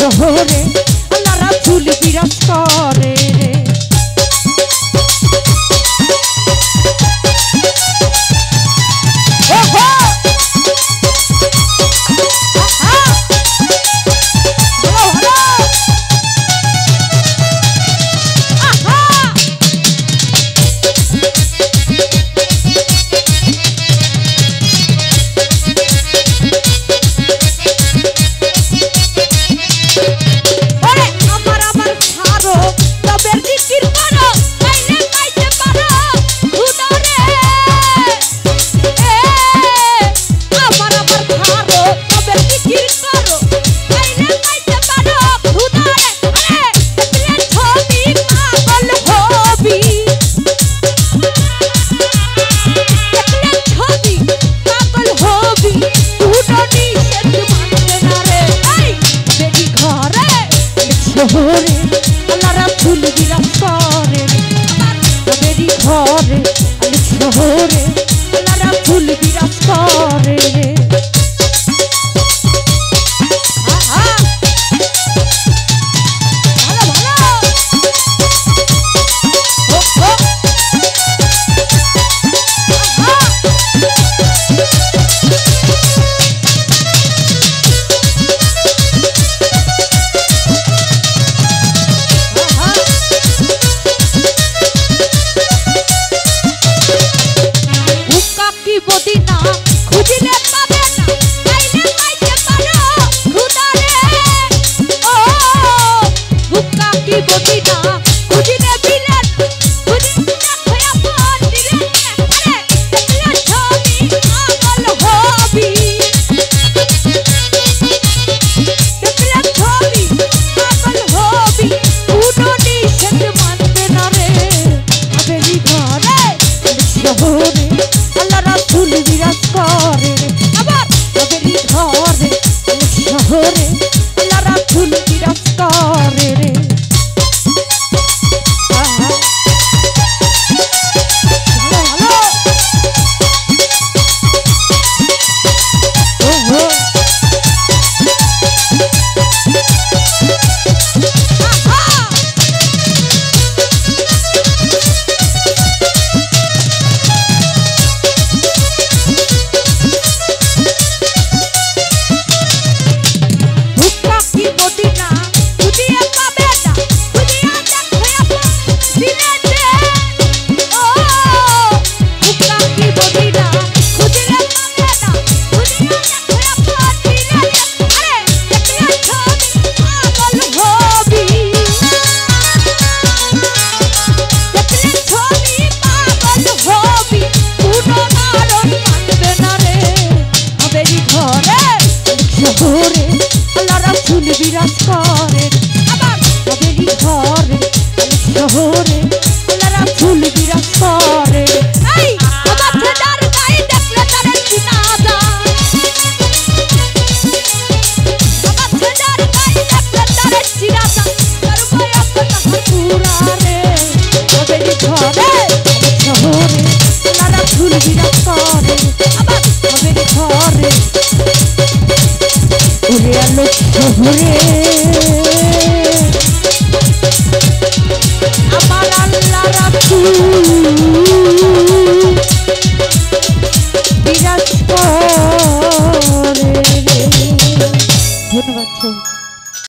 শহরে আল্লাহ রাসূল বিরাজ করে রে। শহরে আল্লাহ রাসূল বিরাজ করে রে। নবীর ঘরে শহরে আল্লাহ রাসূল বিরাজ করে রে। আল্লাহ রাসূল বিরাজ করে আবার নবীর ঘরে শহরে আল্লাহ রাসূল বিরাজ করে। এই আমার ছেদার গায়ে দেখলে তারে চিনা যায়, আমার ছেদার গায়ে দেখলে তারে চিনা যায়, তার মায়া কথা পুরা রে। নবীর ঘরে শহরে আল্লাহ রাসূল বিরাজ করে আবার নবীর ঘরে উড়ে আলো শহরে আমার আল্লাহ রাসূল